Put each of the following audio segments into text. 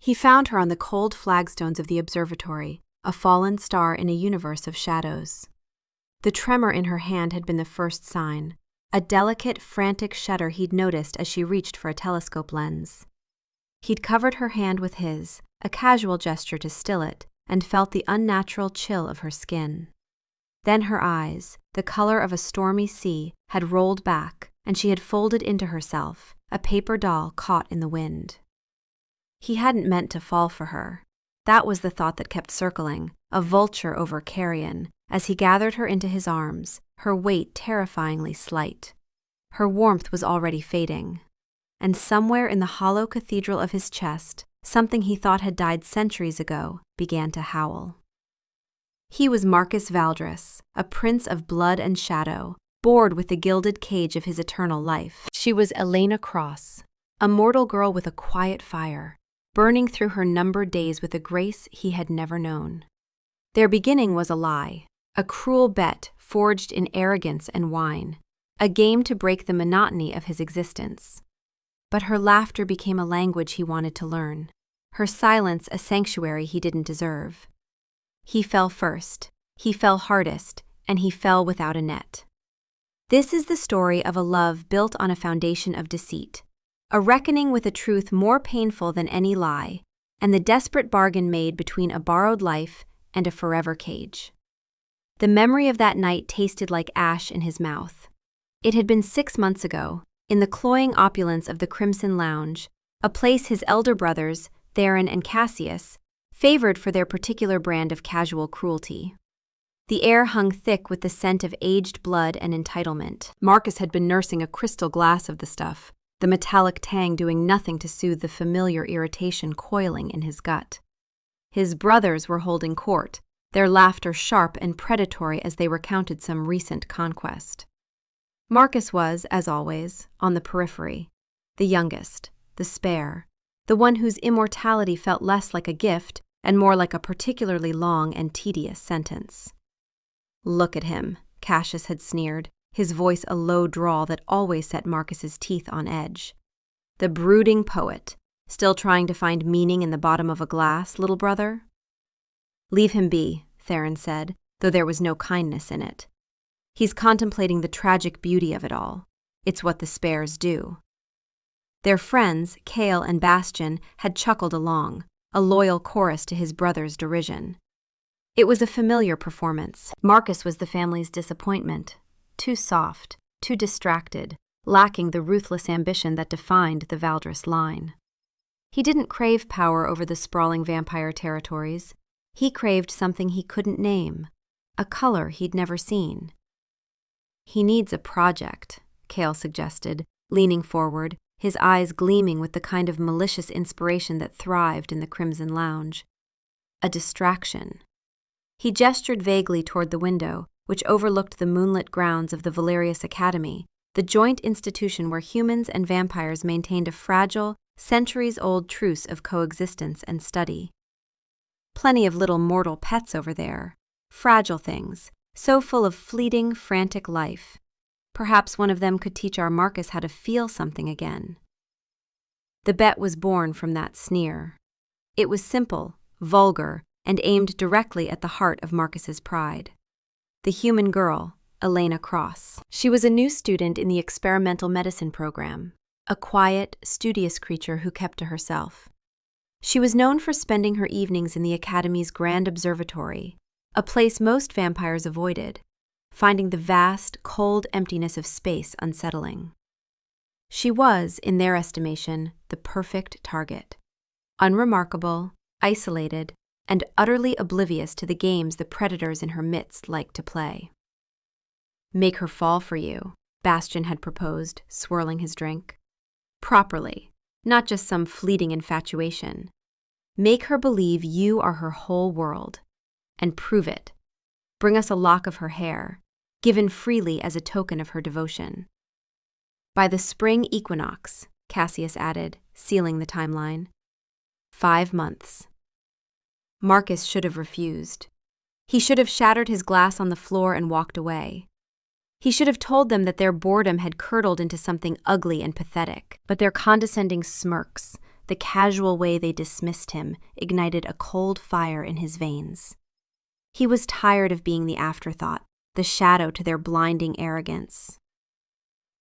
He found her on the cold flagstones of the observatory, a fallen star in a universe of shadows. The tremor in her hand had been the first sign, a delicate, frantic shudder he'd noticed as she reached for a telescope lens. He'd covered her hand with his, a casual gesture to still it, and felt the unnatural chill of her skin. Then her eyes, the color of a stormy sea, had rolled back, and she had folded into herself, a paper doll caught in the wind. He hadn't meant to fall for her. That was the thought that kept circling, a vulture over carrion, as he gathered her into his arms, her weight terrifyingly slight. Her warmth was already fading, and somewhere in the hollow cathedral of his chest, something he thought had died centuries ago began to howl. He was Marcus Valdres, a prince of blood and shadow, bored with the gilded cage of his eternal life. She was Elena Cross, a mortal girl with a quiet fire, burning through her numbered days with a grace he had never known. Their beginning was a lie, a cruel bet forged in arrogance and wine, a game to break the monotony of his existence. But her laughter became a language he wanted to learn, her silence a sanctuary he didn't deserve. He fell first, he fell hardest, and he fell without a net. This is the story of a love built on a foundation of deceit, a reckoning with a truth more painful than any lie, and the desperate bargain made between a borrowed life and a forever cage. The memory of that night tasted like ash in his mouth. It had been 6 months ago, in the cloying opulence of the Crimson Lounge, a place his elder brothers, Theron and Cassius, favored for their particular brand of casual cruelty. The air hung thick with the scent of aged blood and entitlement. Marcus had been nursing a crystal glass of the stuff, the metallic tang doing nothing to soothe the familiar irritation coiling in his gut. His brothers were holding court, their laughter sharp and predatory as they recounted some recent conquest. Marcus was, as always, on the periphery, the youngest, the spare, the one whose immortality felt less like a gift and more like a particularly long and tedious sentence. "Look at him," Cassius had sneered, his voice a low drawl that always set Marcus's teeth on edge. "The brooding poet, still trying to find meaning in the bottom of a glass, little brother?" "Leave him be," Theron said, though there was no kindness in it. "He's contemplating the tragic beauty of it all. It's what the spares do." Their friends, Cale and Bastion, had chuckled along, a loyal chorus to his brother's derision. It was a familiar performance. Marcus was the family's disappointment, too soft, too distracted, lacking the ruthless ambition that defined the Valdres line. He didn't crave power over the sprawling vampire territories. He craved something he couldn't name, a color he'd never seen. "He needs a project," Cale suggested, leaning forward, his eyes gleaming with the kind of malicious inspiration that thrived in the Crimson Lounge. "A distraction." He gestured vaguely toward the window, which overlooked the moonlit grounds of the Valerius Academy, the joint institution where humans and vampires maintained a fragile, centuries-old truce of coexistence and study. Plenty of little mortal pets over there, fragile things, so full of fleeting, frantic life. Perhaps one of them could teach our Marcus how to feel something again. The bet was born from that sneer. It was simple, vulgar, and aimed directly at the heart of Marcus's pride. The human girl, Elena Cross. She was a new student in the experimental medicine program, a quiet, studious creature who kept to herself. She was known for spending her evenings in the Academy's grand observatory, a place most vampires avoided, finding the vast, cold emptiness of space unsettling. She was, in their estimation, the perfect target. Unremarkable, isolated, and utterly oblivious to the games the predators in her midst liked to play. "Make her fall for you," Bastion had proposed, swirling his drink. "Properly, not just some fleeting infatuation. Make her believe you are her whole world. And prove it. Bring us a lock of her hair, given freely as a token of her devotion. By the spring equinox," Cassius added, sealing the timeline. 5 months. Marcus should have refused. He should have shattered his glass on the floor and walked away. He should have told them that their boredom had curdled into something ugly and pathetic, but their condescending smirks, The casual way they dismissed him ignited a cold fire in his veins. He was tired of being the afterthought, the shadow to their blinding arrogance.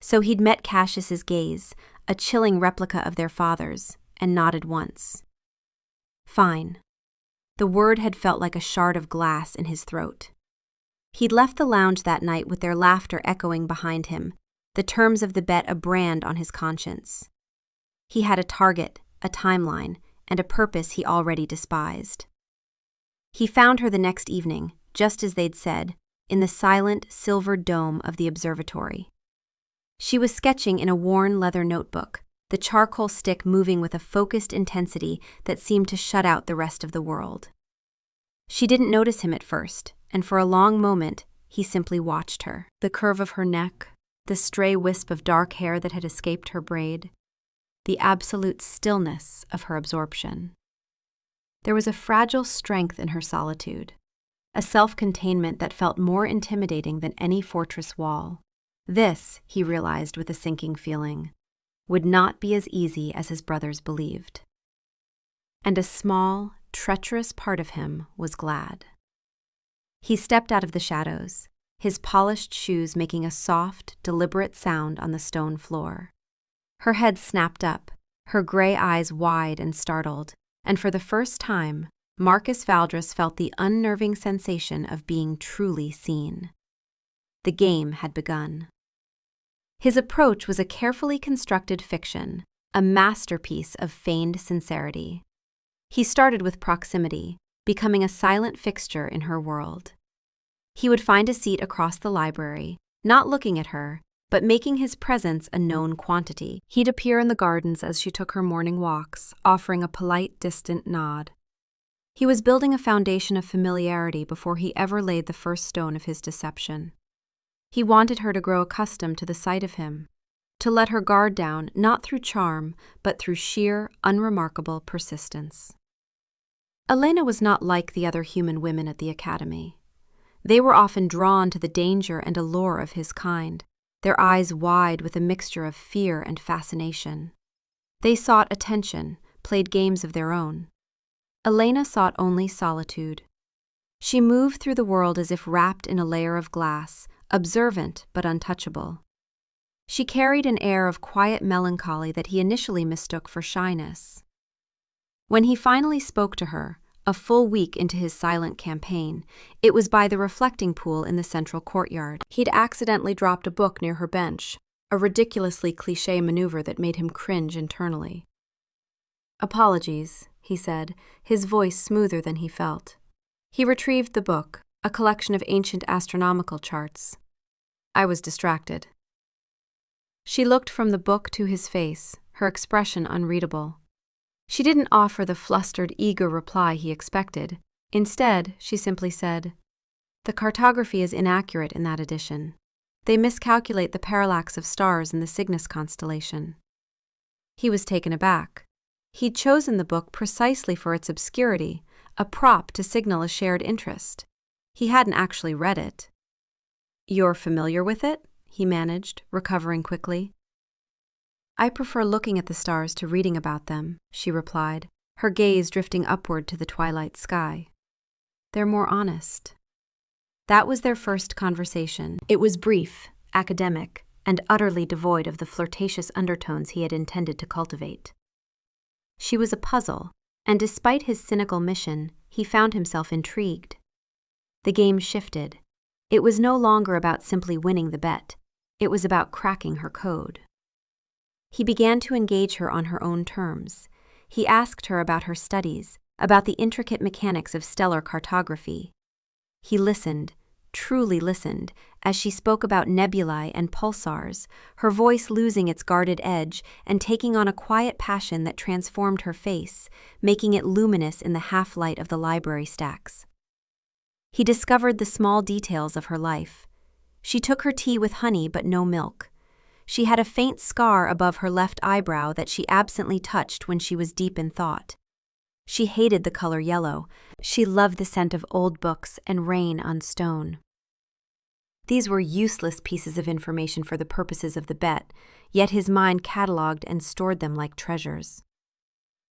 So he'd met Cassius's gaze, a chilling replica of their father's, and nodded once. Fine. The word had felt like a shard of glass in his throat. He'd left the lounge that night with their laughter echoing behind him, the terms of the bet a brand on his conscience. He had a target, a timeline, and a purpose he already despised. He found her the next evening, just as they'd said, in the silent, silvered dome of the observatory. She was sketching in a worn leather notebook, the charcoal stick moving with a focused intensity that seemed to shut out the rest of the world. She didn't notice him at first, and for a long moment, he simply watched her. The curve of her neck, the stray wisp of dark hair that had escaped her braid, the absolute stillness of her absorption. There was a fragile strength in her solitude, a self-containment that felt more intimidating than any fortress wall. This, he realized with a sinking feeling, would not be as easy as his brothers believed. And a small, treacherous part of him was glad. He stepped out of the shadows, his polished shoes making a soft, deliberate sound on the stone floor. Her head snapped up, her gray eyes wide and startled, and for the first time, Marcus Valdres felt the unnerving sensation of being truly seen. The game had begun. His approach was a carefully constructed fiction, a masterpiece of feigned sincerity. He started with proximity, becoming a silent fixture in her world. He would find a seat across the library, not looking at her, but making his presence a known quantity. He'd appear in the gardens as she took her morning walks, offering a polite, distant nod. He was building a foundation of familiarity before he ever laid the first stone of his deception. He wanted her to grow accustomed to the sight of him, to let her guard down not through charm, but through sheer, unremarkable persistence. Elena was not like the other human women at the academy. They were often drawn to the danger and allure of his kind, their eyes wide with a mixture of fear and fascination. They sought attention, played games of their own. Elena sought only solitude. She moved through the world as if wrapped in a layer of glass, observant but untouchable. She carried an air of quiet melancholy that he initially mistook for shyness. When he finally spoke to her, a full week into his silent campaign, it was by the reflecting pool in the central courtyard. He'd accidentally dropped a book near her bench, a ridiculously cliché maneuver that made him cringe internally. "Apologies," he said, his voice smoother than he felt. He retrieved the book, a collection of ancient astronomical charts. "I was distracted." She looked from the book to his face, her expression unreadable. She didn't offer the flustered, eager reply he expected. Instead, she simply said, "The cartography is inaccurate in that edition. They miscalculate the parallax of stars in the Cygnus constellation." He was taken aback. He'd chosen the book precisely for its obscurity, a prop to signal a shared interest. He hadn't actually read it. "You're familiar with it?" he managed, recovering quickly. "I prefer looking at the stars to reading about them," she replied, her gaze drifting upward to the twilight sky. "They're more honest." That was their first conversation. It was brief, academic, and utterly devoid of the flirtatious undertones he had intended to cultivate. She was a puzzle, and despite his cynical mission, he found himself intrigued. The game shifted. It was no longer about simply winning the bet. It was about cracking her code. He began to engage her on her own terms. He asked her about her studies, about the intricate mechanics of stellar cartography. He listened, truly listened, as she spoke about nebulae and pulsars, her voice losing its guarded edge and taking on a quiet passion that transformed her face, making it luminous in the half-light of the library stacks. He discovered the small details of her life. She took her tea with honey but no milk. She had a faint scar above her left eyebrow that she absently touched when she was deep in thought. She hated the color yellow. She loved the scent of old books and rain on stone. These were useless pieces of information for the purposes of the bet, yet his mind catalogued and stored them like treasures.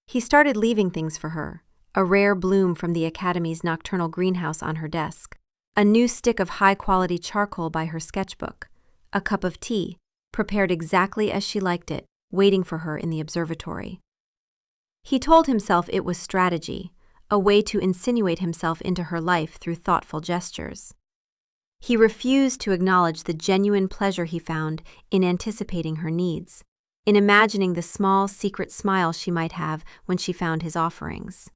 He started leaving things for her, a rare bloom from the Academy's nocturnal greenhouse on her desk, a new stick of high-quality charcoal by her sketchbook, a cup of tea, prepared exactly as she liked it, waiting for her in the observatory. He told himself it was strategy, a way to insinuate himself into her life through thoughtful gestures. He refused to acknowledge the genuine pleasure he found in anticipating her needs, in imagining the small secret smile she might have when she found his offerings.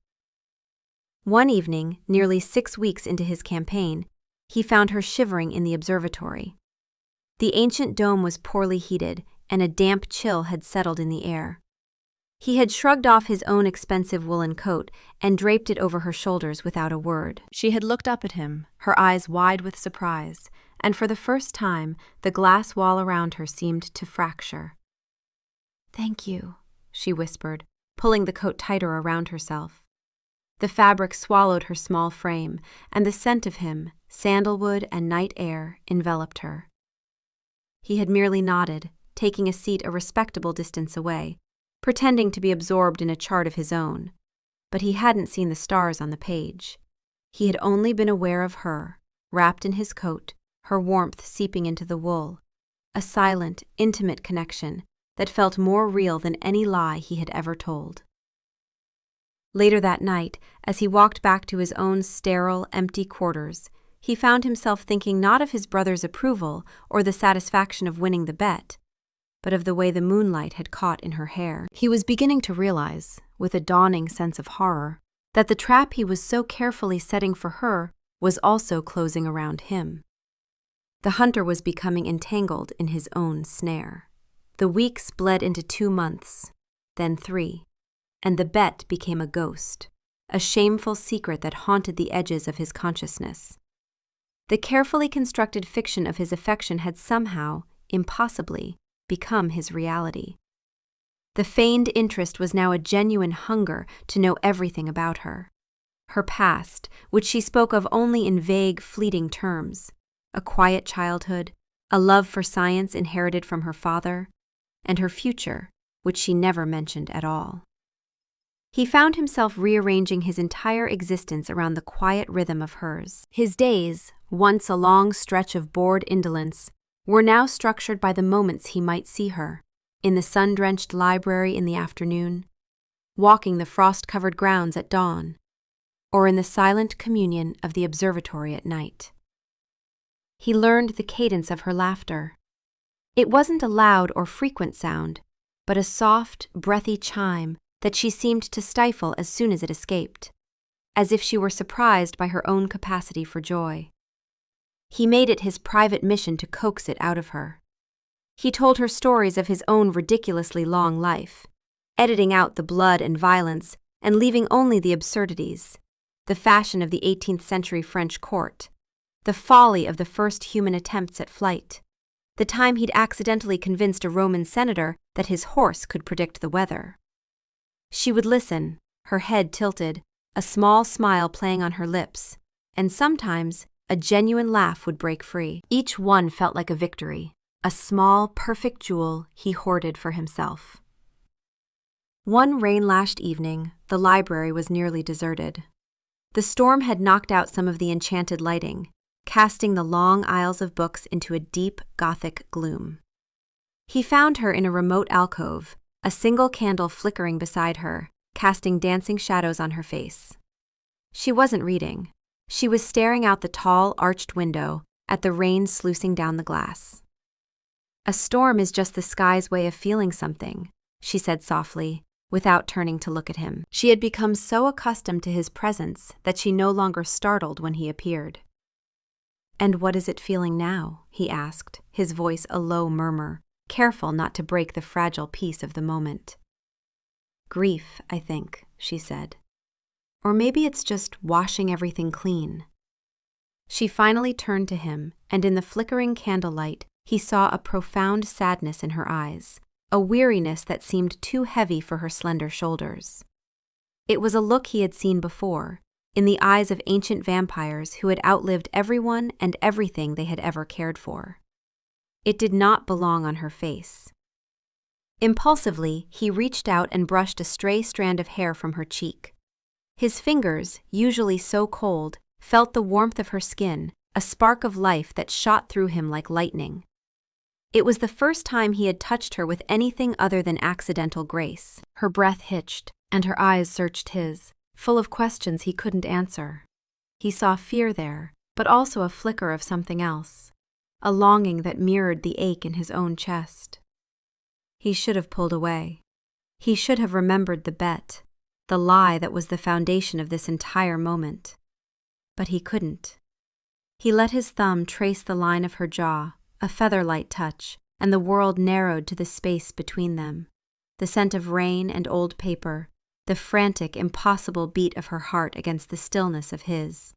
One evening, nearly 6 weeks into his campaign, he found her shivering in the observatory. The ancient dome was poorly heated, and a damp chill had settled in the air. He had shrugged off his own expensive woolen coat and draped it over her shoulders without a word. She had looked up at him, her eyes wide with surprise, and for the first time, the glass wall around her seemed to fracture. "Thank you," she whispered, pulling the coat tighter around herself. The fabric swallowed her small frame, and the scent of him, sandalwood and night air, enveloped her. He had merely nodded, taking a seat a respectable distance away, pretending to be absorbed in a chart of his own. But he hadn't seen the stars on the page. He had only been aware of her, wrapped in his coat, her warmth seeping into the wool, a silent, intimate connection that felt more real than any lie he had ever told. Later that night, as he walked back to his own sterile, empty quarters, he found himself thinking not of his brother's approval or the satisfaction of winning the bet, but of the way the moonlight had caught in her hair. He was beginning to realize, with a dawning sense of horror, that the trap he was so carefully setting for her was also closing around him. The hunter was becoming entangled in his own snare. The weeks bled into 2 months, then 3, and the bet became a ghost, a shameful secret that haunted the edges of his consciousness. The carefully constructed fiction of his affection had somehow, impossibly, become his reality. The feigned interest was now a genuine hunger to know everything about her. Her past, which she spoke of only in vague, fleeting terms, a quiet childhood, a love for science inherited from her father, and her future, which she never mentioned at all. He found himself rearranging his entire existence around the quiet rhythm of hers. His days, once a long stretch of bored indolence, were now structured by the moments he might see her, in the sun-drenched library in the afternoon, walking the frost-covered grounds at dawn, or in the silent communion of the observatory at night. He learned the cadence of her laughter. It wasn't a loud or frequent sound, but a soft, breathy chime that she seemed to stifle as soon as it escaped, as if she were surprised by her own capacity for joy. He made it his private mission to coax it out of her. He told her stories of his own ridiculously long life, editing out the blood and violence and leaving only the absurdities, the fashion of the 18th century French court, the folly of the first human attempts at flight, the time he'd accidentally convinced a Roman senator that his horse could predict the weather. She would listen, her head tilted, a small smile playing on her lips, and sometimes a genuine laugh would break free. Each one felt like a victory, a small, perfect jewel he hoarded for himself. One rain-lashed evening, the library was nearly deserted. The storm had knocked out some of the enchanted lighting, casting the long aisles of books into a deep, Gothic gloom. He found her in a remote alcove, a single candle flickering beside her, casting dancing shadows on her face. She wasn't reading. She was staring out the tall, arched window at the rain sluicing down the glass. "A storm is just the sky's way of feeling something," she said softly, without turning to look at him. She had become so accustomed to his presence that she no longer startled when he appeared. "And what is it feeling now?" he asked, his voice a low murmur, careful not to break the fragile peace of the moment. "Grief, I think," she said. "Or maybe it's just washing everything clean." She finally turned to him, and in the flickering candlelight, he saw a profound sadness in her eyes, a weariness that seemed too heavy for her slender shoulders. It was a look he had seen before, in the eyes of ancient vampires who had outlived everyone and everything they had ever cared for. It did not belong on her face. Impulsively, he reached out and brushed a stray strand of hair from her cheek. His fingers, usually so cold, felt the warmth of her skin, a spark of life that shot through him like lightning. It was the first time he had touched her with anything other than accidental grace. Her breath hitched, and her eyes searched his, full of questions he couldn't answer. He saw fear there, but also a flicker of something else, a longing that mirrored the ache in his own chest. He should have pulled away. He should have remembered the bet, the lie that was the foundation of this entire moment. But he couldn't. He let his thumb trace the line of her jaw, a feather-light touch, and the world narrowed to the space between them. The scent of rain and old paper, the frantic, impossible beat of her heart against the stillness of his.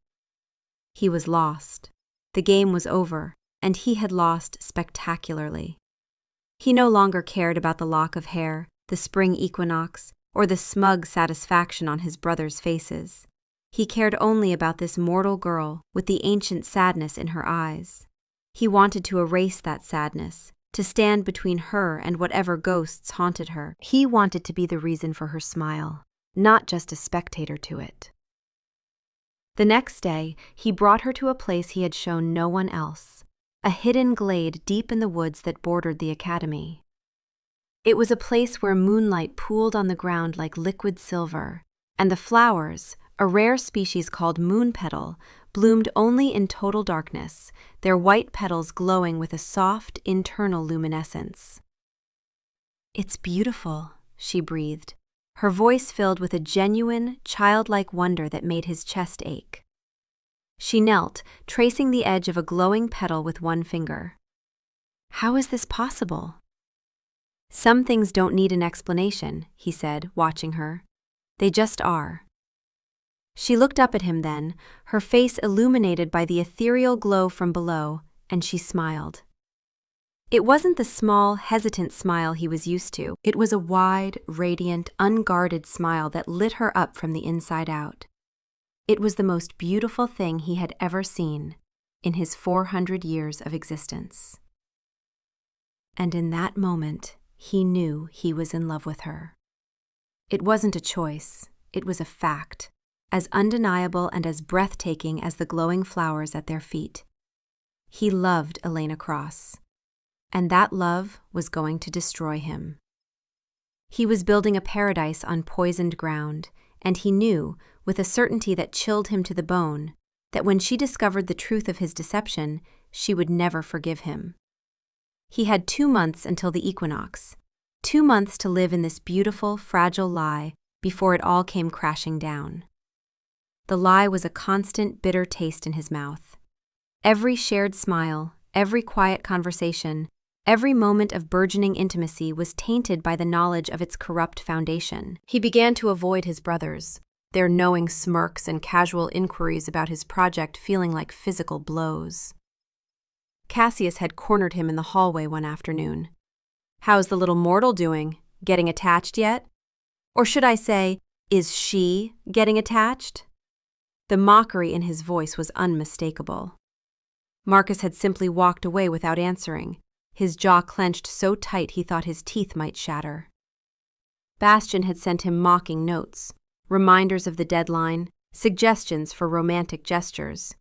He was lost. The game was over, and he had lost spectacularly. He no longer cared about the lock of hair, the spring equinox, or the smug satisfaction on his brothers' faces. He cared only about this mortal girl with the ancient sadness in her eyes. He wanted to erase that sadness, to stand between her and whatever ghosts haunted her. He wanted to be the reason for her smile, not just a spectator to it. The next day, he brought her to a place he had shown no one else, a hidden glade deep in the woods that bordered the academy. It was a place where moonlight pooled on the ground like liquid silver, and the flowers, a rare species called moon petal, bloomed only in total darkness, their white petals glowing with a soft, internal luminescence. "It's beautiful," she breathed, her voice filled with a genuine, childlike wonder that made his chest ache. She knelt, tracing the edge of a glowing petal with one finger. "How is this possible?" "Some things don't need an explanation," he said, watching her. "They just are." She looked up at him then, her face illuminated by the ethereal glow from below, and she smiled. It wasn't the small, hesitant smile he was used to. It was a wide, radiant, unguarded smile that lit her up from the inside out. It was the most beautiful thing he had ever seen in his 400 years of existence. And in that moment, he knew he was in love with her. It wasn't a choice, it was a fact, as undeniable and as breathtaking as the glowing flowers at their feet. He loved Elena Cross, and that love was going to destroy him. He was building a paradise on poisoned ground, and he knew, with a certainty that chilled him to the bone, that when she discovered the truth of his deception, she would never forgive him. He had 2 months until the equinox, 2 months to live in this beautiful, fragile lie before it all came crashing down. The lie was a constant, bitter taste in his mouth. Every shared smile, every quiet conversation, every moment of burgeoning intimacy was tainted by the knowledge of its corrupt foundation. He began to avoid his brothers, their knowing smirks and casual inquiries about his project feeling like physical blows. Cassius had cornered him in the hallway one afternoon. "How's the little mortal doing? Getting attached yet? Or should I say, is she getting attached?" The mockery in his voice was unmistakable. Marcus had simply walked away without answering, his jaw clenched so tight he thought his teeth might shatter. Bastian had sent him mocking notes, reminders of the deadline, suggestions for romantic gestures.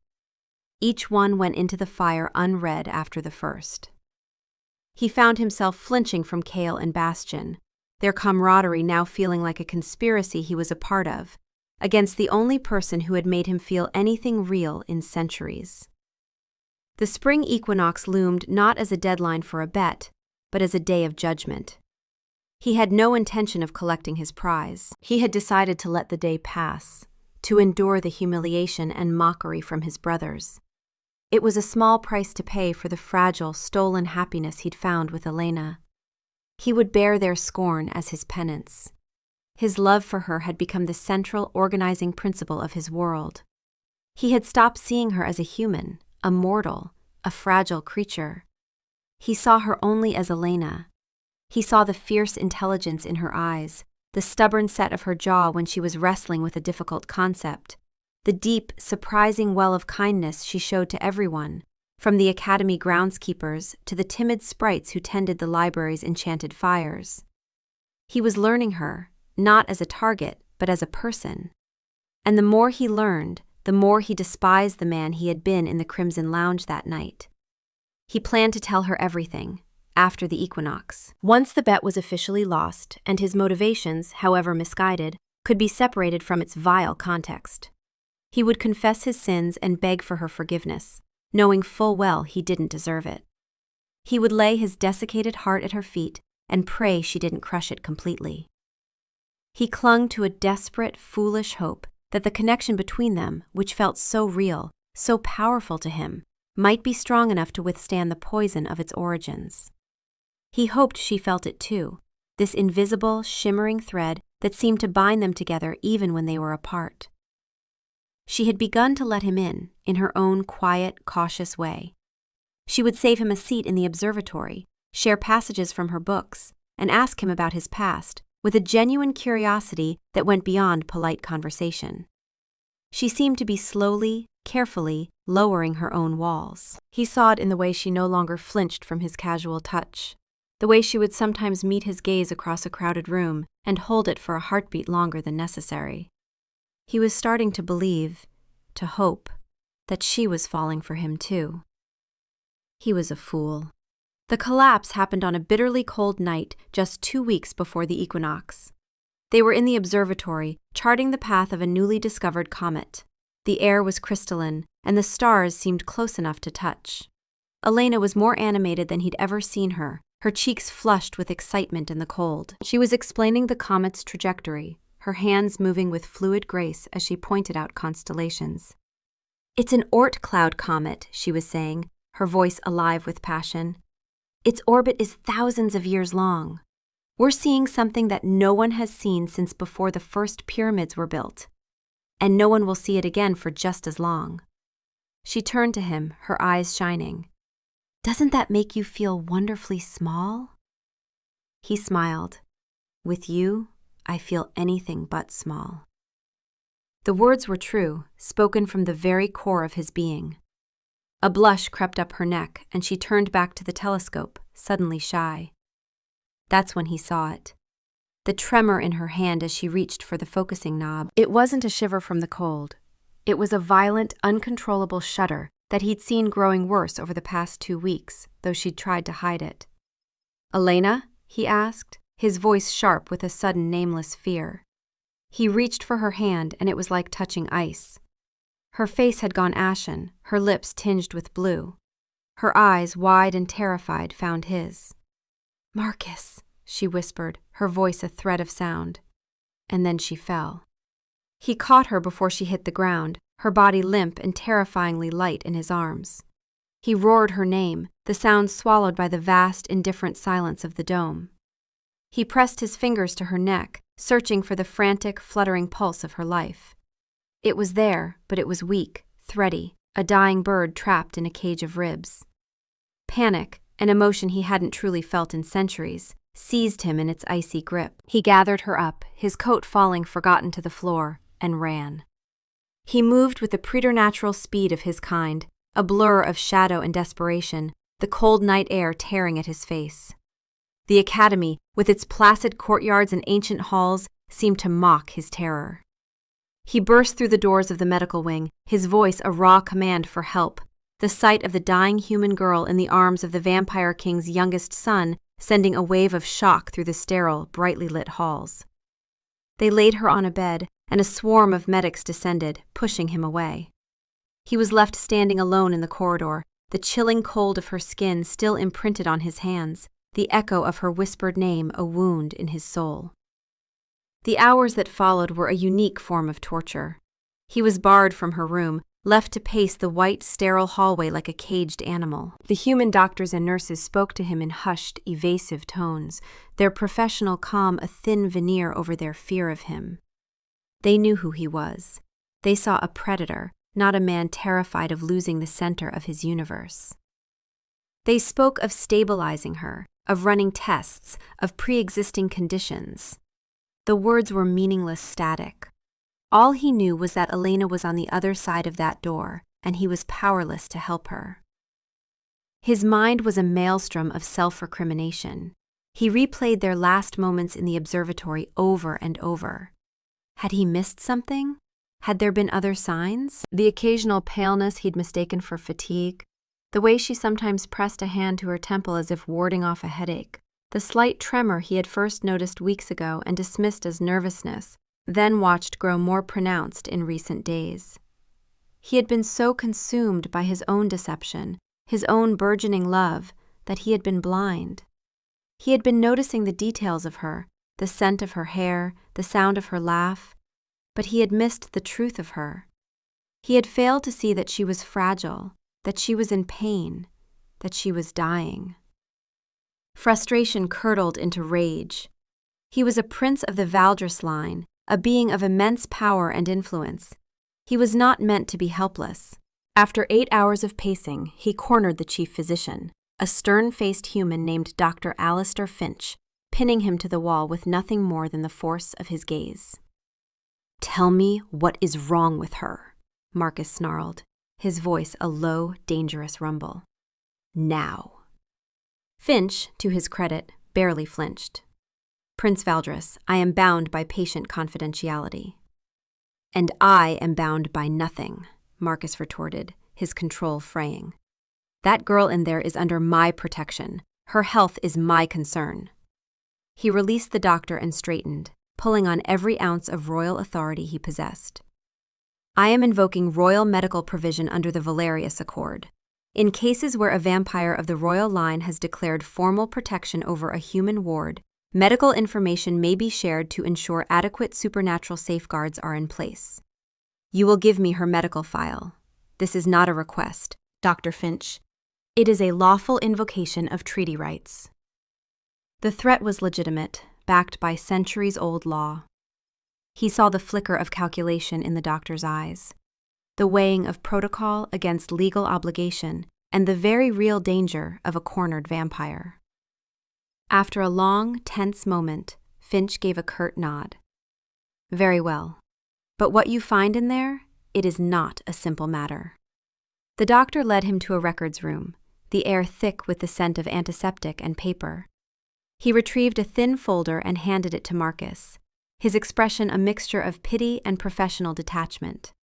Each one went into the fire unread after the first. He found himself flinching from Kale and Bastian, their camaraderie now feeling like a conspiracy he was a part of, against the only person who had made him feel anything real in centuries. The spring equinox loomed not as a deadline for a bet, but as a day of judgment. He had no intention of collecting his prize. He had decided to let the day pass, to endure the humiliation and mockery from his brothers. It was a small price to pay for the fragile, stolen happiness he'd found with Elena. He would bear their scorn as his penance. His love for her had become the central organizing principle of his world. He had stopped seeing her as a human, a mortal, a fragile creature. He saw her only as Elena. He saw the fierce intelligence in her eyes, the stubborn set of her jaw when she was wrestling with a difficult concept, the deep, surprising well of kindness she showed to everyone, from the academy groundskeepers to the timid sprites who tended the library's enchanted fires. He was learning her, not as a target, but as a person. And the more he learned, the more he despised the man he had been in the Crimson Lounge that night. He planned to tell her everything, after the equinox. Once the bet was officially lost, and his motivations, however misguided, could be separated from its vile context. He would confess his sins and beg for her forgiveness, knowing full well he didn't deserve it. He would lay his desiccated heart at her feet and pray she didn't crush it completely. He clung to a desperate, foolish hope that the connection between them, which felt so real, so powerful to him, might be strong enough to withstand the poison of its origins. He hoped she felt it too, this invisible, shimmering thread that seemed to bind them together even when they were apart. She had begun to let him in her own quiet, cautious way. She would save him a seat in the observatory, share passages from her books, and ask him about his past, with a genuine curiosity that went beyond polite conversation. She seemed to be slowly, carefully lowering her own walls. He saw it in the way she no longer flinched from his casual touch, the way she would sometimes meet his gaze across a crowded room and hold it for a heartbeat longer than necessary. He was starting to believe, to hope, that she was falling for him too. He was a fool. The collapse happened on a bitterly cold night just 2 weeks before the equinox. They were in the observatory, charting the path of a newly discovered comet. The air was crystalline, and the stars seemed close enough to touch. Elena was more animated than he'd ever seen her, her cheeks flushed with excitement in the cold. She was explaining the comet's trajectory, her hands moving with fluid grace as she pointed out constellations. "It's an Oort cloud comet," she was saying, her voice alive with passion. "Its orbit is thousands of years long. We're seeing something that no one has seen since before the first pyramids were built, and no one will see it again for just as long." She turned to him, her eyes shining. "Doesn't that make you feel wonderfully small?" He smiled. "With you, I feel anything but small." The words were true, spoken from the very core of his being. A blush crept up her neck, and she turned back to the telescope, suddenly shy. That's when he saw it. The tremor in her hand as she reached for the focusing knob. It wasn't a shiver from the cold. It was a violent, uncontrollable shudder that he'd seen growing worse over the past 2 weeks, though she'd tried to hide it. "Elena?" he asked, his voice sharp with a sudden nameless fear. He reached for her hand, and it was like touching ice. Her face had gone ashen, her lips tinged with blue. Her eyes, wide and terrified, found his. "Marcus," she whispered, her voice a thread of sound. And then she fell. He caught her before she hit the ground, her body limp and terrifyingly light in his arms. He roared her name, the sound swallowed by the vast, indifferent silence of the dome. He pressed his fingers to her neck, searching for the frantic, fluttering pulse of her life. It was there, but it was weak, thready, a dying bird trapped in a cage of ribs. Panic, an emotion he hadn't truly felt in centuries, seized him in its icy grip. He gathered her up, his coat falling forgotten to the floor, and ran. He moved with the preternatural speed of his kind, a blur of shadow and desperation, the cold night air tearing at his face. The academy, with its placid courtyards and ancient halls, seemed to mock his terror. He burst through the doors of the medical wing, his voice a raw command for help, the sight of the dying human girl in the arms of the vampire king's youngest son sending a wave of shock through the sterile, brightly lit halls. They laid her on a bed, and a swarm of medics descended, pushing him away. He was left standing alone in the corridor, the chilling cold of her skin still imprinted on his hands, the echo of her whispered name a wound in his soul. The hours that followed were a unique form of torture. He was barred from her room, left to pace the white, sterile hallway like a caged animal. The human doctors and nurses spoke to him in hushed, evasive tones, their professional calm a thin veneer over their fear of him. They knew who he was. They saw a predator, not a man terrified of losing the center of his universe. They spoke of stabilizing her, of running tests, of pre-existing conditions. The words were meaningless static. All he knew was that Elena was on the other side of that door, and he was powerless to help her. His mind was a maelstrom of self-recrimination. He replayed their last moments in the observatory over and over. Had he missed something? Had there been other signs? The occasional paleness he'd mistaken for fatigue, the way she sometimes pressed a hand to her temple as if warding off a headache, the slight tremor he had first noticed weeks ago and dismissed as nervousness, then watched grow more pronounced in recent days. He had been so consumed by his own deception, his own burgeoning love, that he had been blind. He had been noticing the details of her, the scent of her hair, the sound of her laugh, but he had missed the truth of her. He had failed to see that she was fragile, that she was in pain, that she was dying. Frustration curdled into rage. He was a prince of the Valdres line, a being of immense power and influence. He was not meant to be helpless. After 8 hours of pacing, he cornered the chief physician, a stern-faced human named Dr. Alistair Finch, pinning him to the wall with nothing more than the force of his gaze. "Tell me what is wrong with her," Marcus snarled, his voice a low, dangerous rumble. "Now." Finch, to his credit, barely flinched. "Prince Valdres, I am bound by patient confidentiality." "And I am bound by nothing," Marcus retorted, his control fraying. "That girl in there is under my protection. Her health is my concern." He released the doctor and straightened, pulling on every ounce of royal authority he possessed. "I am invoking royal medical provision under the Valerius Accord. In cases where a vampire of the royal line has declared formal protection over a human ward, medical information may be shared to ensure adequate supernatural safeguards are in place. You will give me her medical file. This is not a request, Dr. Finch. It is a lawful invocation of treaty rights." The threat was legitimate, backed by centuries-old law. He saw the flicker of calculation in the doctor's eyes, the weighing of protocol against legal obligation, and the very real danger of a cornered vampire. After a long, tense moment, Finch gave a curt nod. "Very well. But what you find in there, it is not a simple matter." The doctor led him to a records room, the air thick with the scent of antiseptic and paper. He retrieved a thin folder and handed it to Marcus, his expression a mixture of pity and professional detachment.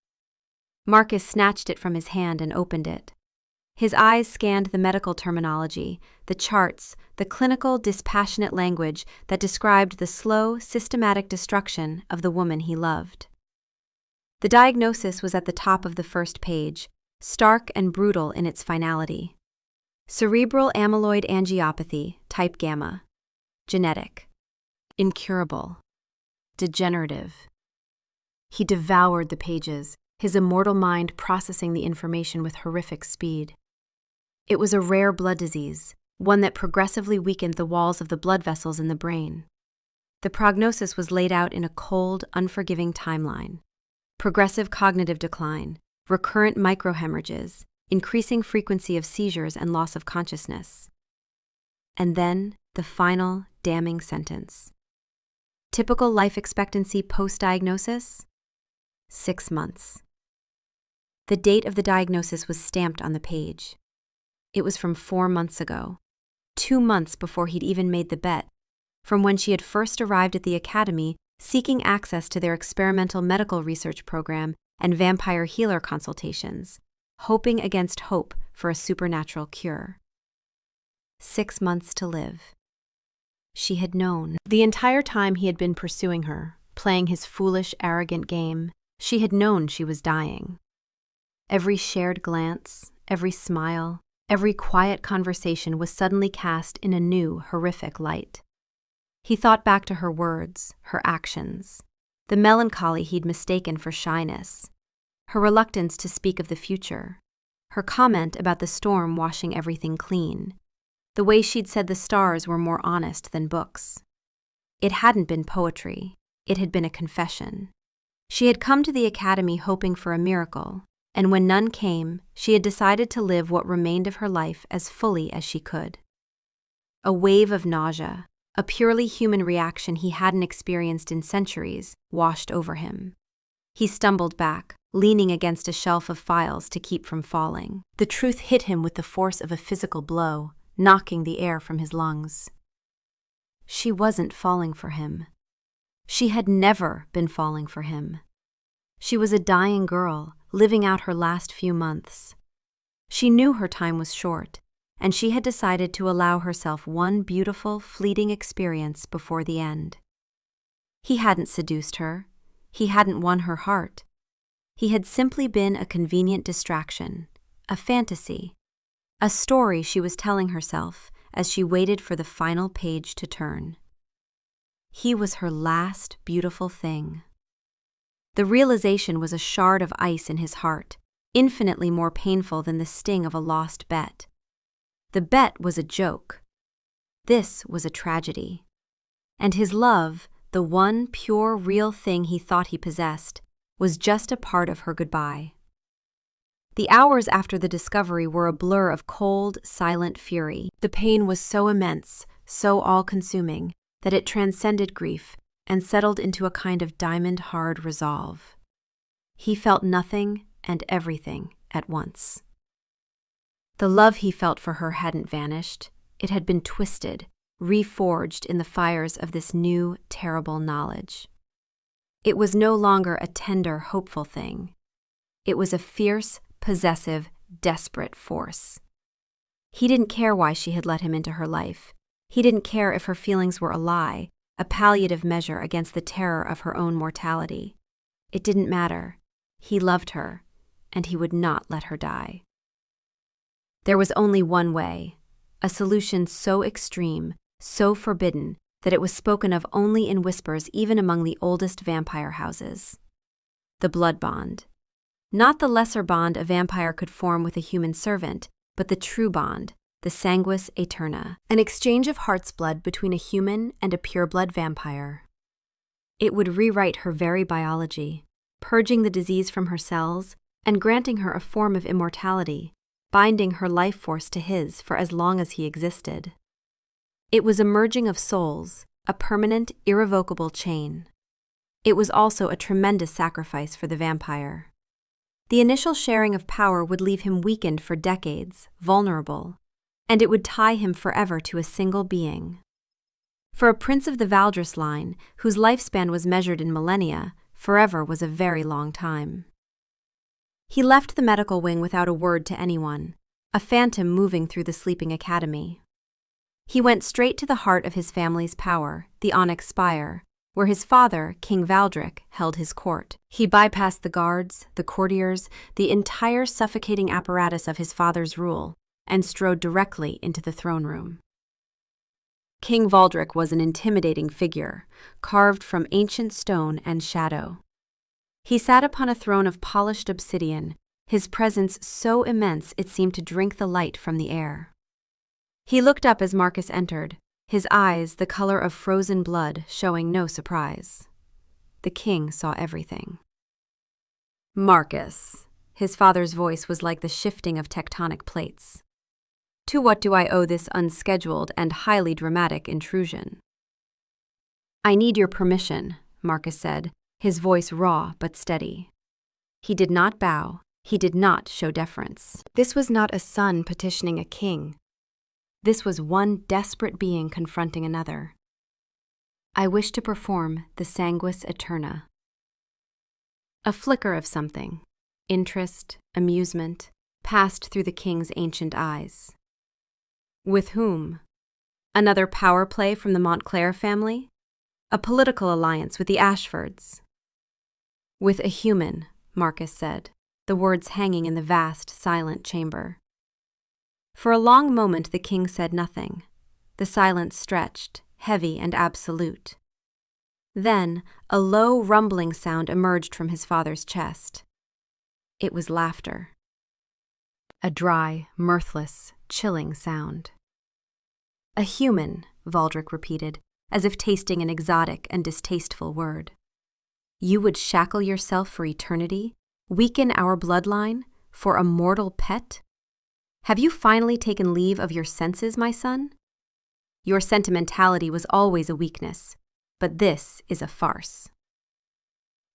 Marcus snatched it from his hand and opened it. His eyes scanned the medical terminology, the charts, the clinical, dispassionate language that described the slow, systematic destruction of the woman he loved. The diagnosis was at the top of the first page, stark and brutal in its finality. Cerebral amyloid angiopathy, type gamma. Genetic. Incurable. Degenerative. He devoured the pages, his immortal mind processing the information with horrific speed. It was a rare blood disease, one that progressively weakened the walls of the blood vessels in the brain. The prognosis was laid out in a cold, unforgiving timeline. Progressive cognitive decline, recurrent microhemorrhages, increasing frequency of seizures and loss of consciousness. And then the final, damning sentence. Typical life expectancy post-diagnosis? 6 months. The date of the diagnosis was stamped on the page. It was from 4 months ago, 2 months before he'd even made the bet, from when she had first arrived at the academy seeking access to their experimental medical research program and vampire healer consultations, hoping against hope for a supernatural cure. 6 months to live. She had known. The entire time he had been pursuing her, playing his foolish, arrogant game, she had known she was dying. Every shared glance, every smile, every quiet conversation was suddenly cast in a new, horrific light. He thought back to her words, her actions, the melancholy he'd mistaken for shyness, her reluctance to speak of the future, her comment about the storm washing everything clean, the way she'd said the stars were more honest than books. It hadn't been poetry, it had been a confession. She had come to the academy hoping for a miracle, and when none came, she had decided to live what remained of her life as fully as she could. A wave of nausea, a purely human reaction he hadn't experienced in centuries, washed over him. He stumbled back, leaning against a shelf of files to keep from falling. The truth hit him with the force of a physical blow, knocking the air from his lungs. she wasn't falling for him. She had never been falling for him. She was a dying girl, living out her last few months. She knew her time was short, and she had decided to allow herself one beautiful, fleeting experience before the end. He hadn't seduced her. He hadn't won her heart. He had simply been a convenient distraction, a fantasy, a story she was telling herself as she waited for the final page to turn. He was her last beautiful thing. The realization was a shard of ice in his heart, infinitely more painful than the sting of a lost bet. The bet was a joke. This was a tragedy. And his love, the one pure, real thing he thought he possessed, was just a part of her goodbye. The hours after the discovery were a blur of cold, silent fury. The pain was so immense, so all-consuming, that it transcended grief and settled into a kind of diamond-hard resolve. He felt nothing and everything at once. The love he felt for her hadn't vanished. It had been twisted, reforged in the fires of this new, terrible knowledge. It was no longer a tender, hopeful thing. It was a fierce, possessive, desperate force. He didn't care why she had let him into her life. He didn't care if her feelings were a lie, a palliative measure against the terror of her own mortality. It didn't matter. He loved her, and he would not let her die. There was only one way, a solution so extreme, so forbidden, that it was spoken of only in whispers even among the oldest vampire houses. The blood bond. Not the lesser bond a vampire could form with a human servant, but the true bond, the sanguis aeterna, an exchange of heart's blood between a human and a pure-blood vampire. It would rewrite her very biology, purging the disease from her cells and granting her a form of immortality, binding her life force to his for as long as he existed. It was a merging of souls, a permanent, irrevocable chain. It was also a tremendous sacrifice for the vampire. The initial sharing of power would leave him weakened for decades, vulnerable, and it would tie him forever to a single being. For a prince of the Valdris line, whose lifespan was measured in millennia, forever was a very long time. He left the medical wing without a word to anyone, a phantom moving through the sleeping academy. He went straight to the heart of his family's power, the Onyx Spire, where his father, King Valdric, held his court. He bypassed the guards, the courtiers, the entire suffocating apparatus of his father's rule, and strode directly into the throne room. King Valdric was an intimidating figure, carved from ancient stone and shadow. He sat upon a throne of polished obsidian, his presence so immense it seemed to drink the light from the air. He looked up as Marcus entered, his eyes the color of frozen blood, showing no surprise. The king saw everything. "Marcus," his father's voice was like the shifting of tectonic plates. "To what do I owe this unscheduled and highly dramatic intrusion?" "I need your permission," Marcus said, his voice raw but steady. He did not bow. He did not show deference. This was not a son petitioning a king. This was one desperate being confronting another. "I wish to perform the sanguis aeterna." A flicker of something, interest, amusement, passed through the king's ancient eyes. With whom? Another power play from the Montclair family? A political alliance with the Ashfords? "With a human," Marcus said, the words hanging in the vast, silent chamber. For a long moment the king said nothing. The silence stretched, heavy and absolute. Then a low, rumbling sound emerged from his father's chest. It was laughter. A dry, mirthless, chilling sound. "A human," Valdric repeated, as if tasting an exotic and distasteful word. "You would shackle yourself for eternity, weaken our bloodline, for a mortal pet? Have you finally taken leave of your senses, my son? Your sentimentality was always a weakness, but this is a farce."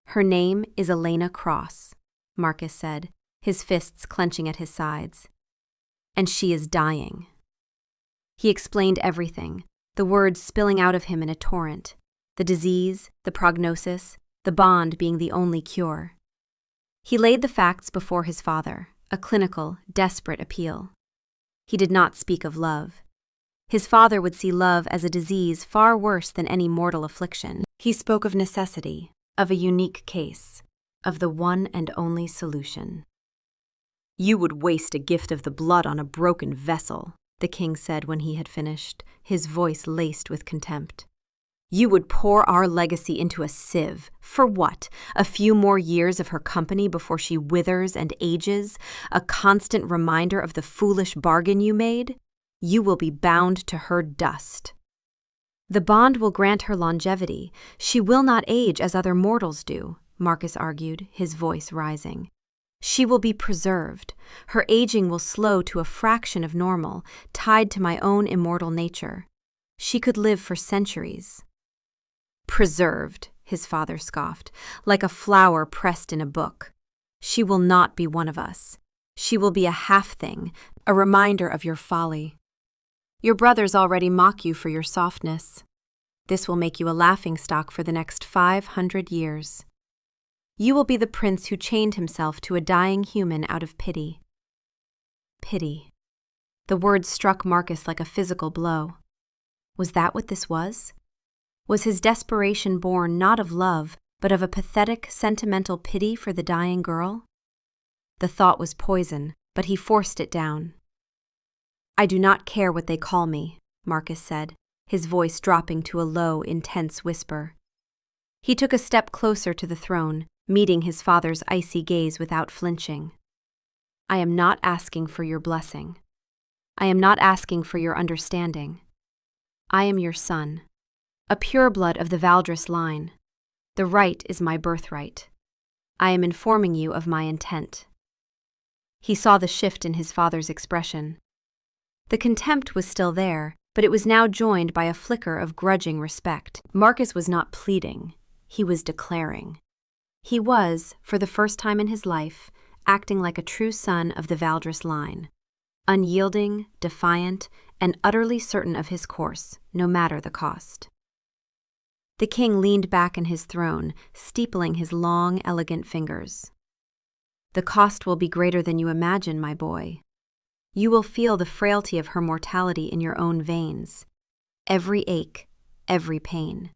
"Her name is Elena Cross," Marcus said, his fists clenching at his sides. "And she is dying." He explained everything, the words spilling out of him in a torrent, the disease, the prognosis, the bond being the only cure. He laid the facts before his father, a clinical, desperate appeal. He did not speak of love. His father would see love as a disease far worse than any mortal affliction. He spoke of necessity, of a unique case, of the one and only solution. "You would waste a gift of the blood on a broken vessel," the king said when he had finished, his voice laced with contempt. "You would pour our legacy into a sieve. For what? A few more years of her company before she withers and ages? A constant reminder of the foolish bargain you made? You will be bound to her dust." "The bond will grant her longevity. She will not age as other mortals do," Marcus argued, his voice rising. "She will be preserved. Her aging will slow to a fraction of normal, tied to my own immortal nature. She could live for centuries." "Preserved," his father scoffed, "like a flower pressed in a book. She will not be one of us. She will be a half-thing, a reminder of your folly. Your brothers already mock you for your softness. This will make you a laughingstock for the next 500 years. You will be the prince who chained himself to a dying human out of pity." Pity. The word struck Marcus like a physical blow. Was that what this was? Was his desperation born not of love, but of a pathetic, sentimental pity for the dying girl? The thought was poison, but he forced it down. "I do not care what they call me," Marcus said, his voice dropping to a low, intense whisper. He took a step closer to the throne, meeting his father's icy gaze without flinching. "I am not asking for your blessing. I am not asking for your understanding. I am your son, a pureblood of the Valdris line. The right is my birthright. I am informing you of my intent." He saw the shift in his father's expression. The contempt was still there, but it was now joined by a flicker of grudging respect. Marcus was not pleading, he was declaring. He was, for the first time in his life, acting like a true son of the Valdris line, unyielding, defiant, and utterly certain of his course, no matter the cost. The king leaned back in his throne, steepling his long, elegant fingers. "The cost will be greater than you imagine, my boy. You will feel the frailty of her mortality in your own veins, every ache, every pain.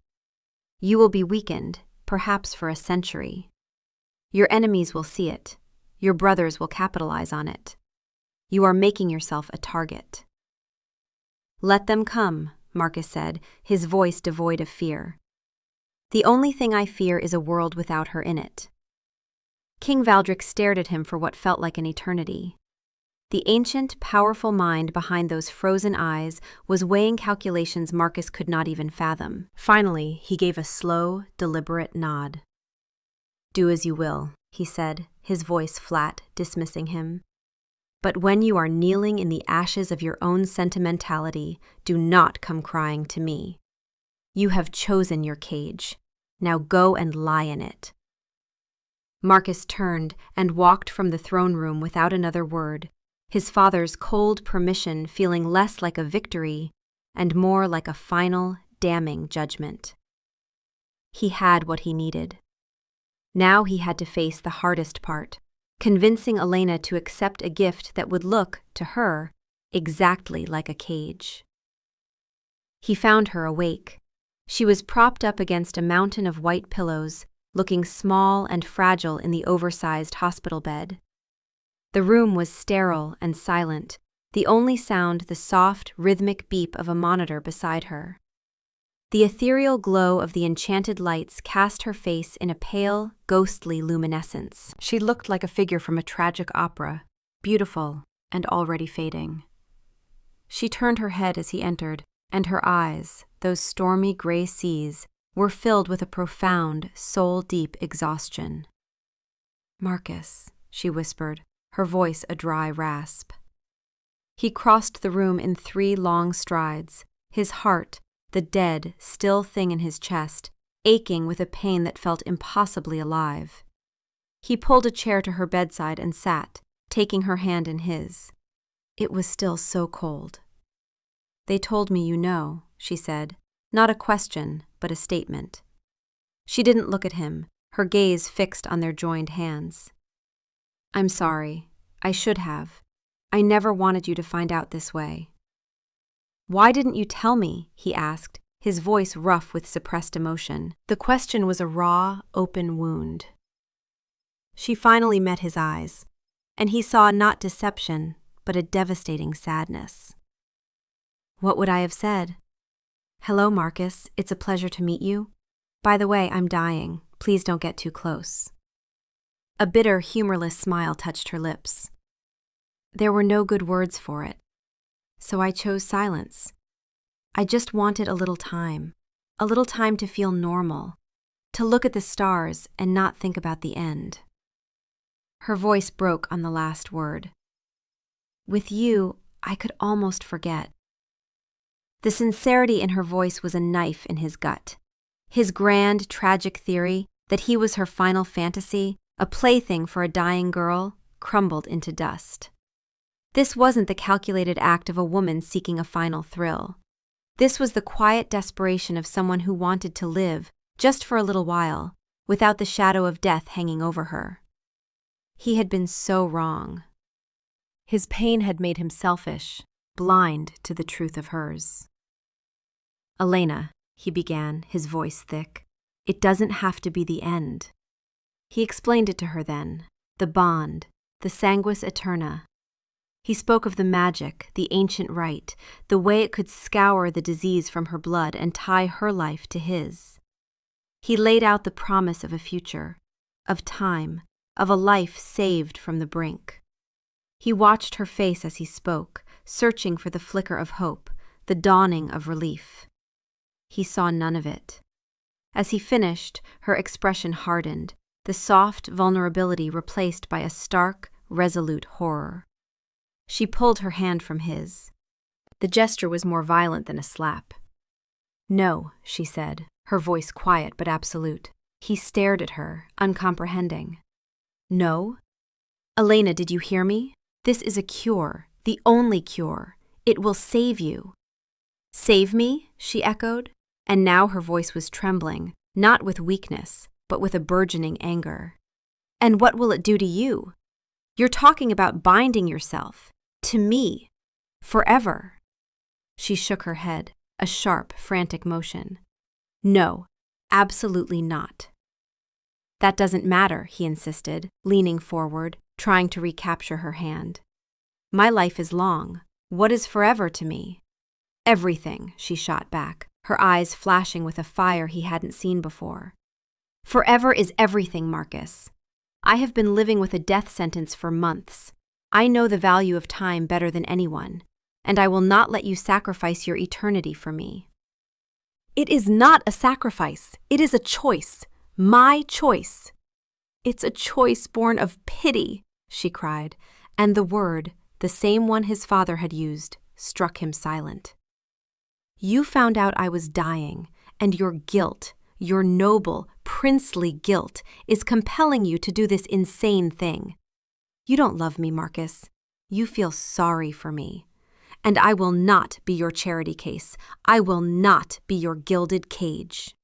You will be weakened, perhaps for a century. Your enemies will see it. Your brothers will capitalize on it. You are making yourself a target." "Let them come," Marcus said, his voice devoid of fear. "The only thing I fear is a world without her in it." King Valdric stared at him for what felt like an eternity. The ancient, powerful mind behind those frozen eyes was weighing calculations Marcus could not even fathom. Finally, he gave a slow, deliberate nod. "Do as you will," he said, his voice flat, dismissing him. "But when you are kneeling in the ashes of your own sentimentality, do not come crying to me. You have chosen your cage. Now go and lie in it." Marcus turned and walked from the throne room without another word, his father's cold permission feeling less like a victory and more like a final, damning judgment. He had what he needed. Now he had to face the hardest part, convincing Elena to accept a gift that would look, to her, exactly like a cage. He found her awake. She was propped up against a mountain of white pillows, looking small and fragile in the oversized hospital bed. The room was sterile and silent, the only sound the soft, rhythmic beep of a monitor beside her. The ethereal glow of the enchanted lights cast her face in a pale, ghostly luminescence. She looked like a figure from a tragic opera, beautiful and already fading. She turned her head as he entered, and her eyes, those stormy gray seas, were filled with a profound, soul-deep exhaustion. "Marcus," she whispered, her voice a dry rasp. He crossed the room in 3 long strides, his heart, the dead, still thing in his chest, aching with a pain that felt impossibly alive. He pulled a chair to her bedside and sat, taking her hand in his. It was still so cold. "They told me you know," she said, not a question, but a statement. She didn't look at him, her gaze fixed on their joined hands. I'm sorry. I should have. I never wanted you to find out this way. Why didn't you tell me? He asked, his voice rough with suppressed emotion. The question was a raw, open wound. She finally met his eyes, and he saw not deception, but a devastating sadness. What would I have said? Hello, Marcus. It's a pleasure to meet you. By the way, I'm dying. Please don't get too close. A bitter, humorless smile touched her lips. There were no good words for it, so I chose silence. I just wanted a little time to feel normal, to look at the stars and not think about the end. Her voice broke on the last word. With you, I could almost forget. The sincerity in her voice was a knife in his gut. His grand, tragic theory that he was her final fantasy, a plaything for a dying girl, crumbled into dust. This wasn't the calculated act of a woman seeking a final thrill. This was the quiet desperation of someone who wanted to live, just for a little while, without the shadow of death hanging over her. He had been so wrong. His pain had made him selfish, blind to the truth of hers. Elena, he began, his voice thick, it doesn't have to be the end. He explained it to her then, the bond, the sanguis aeterna. He spoke of the magic, the ancient rite, the way it could scour the disease from her blood and tie her life to his. He laid out the promise of a future, of time, of a life saved from the brink. He watched her face as he spoke, searching for the flicker of hope, the dawning of relief. He saw none of it. As he finished, her expression hardened, the soft vulnerability replaced by a stark, resolute horror. She pulled her hand from his. The gesture was more violent than a slap. No, she said, her voice quiet but absolute. He stared at her, uncomprehending. No? Elena, did you hear me? This is a cure, the only cure. It will save you. Save me? She echoed, and now her voice was trembling, not with weakness, but with a burgeoning anger. And what will it do to you? You're talking about binding yourself. To me. Forever. She shook her head, a sharp, frantic motion. No, absolutely not. That doesn't matter, he insisted, leaning forward, trying to recapture her hand. My life is long. What is forever to me? Everything, she shot back, her eyes flashing with a fire he hadn't seen before. Forever is everything, Marcus. I have been living with a death sentence for months. I know the value of time better than anyone, and I will not let you sacrifice your eternity for me. It is not a sacrifice. It is a choice. My choice. It's a choice born of pity, she cried, and the word, the same one his father had used, struck him silent. You found out I was dying, and your guilt, your noble, princely guilt, is compelling you to do this insane thing. You don't love me, Marcus. You feel sorry for me. And I will not be your charity case. I will not be your gilded cage.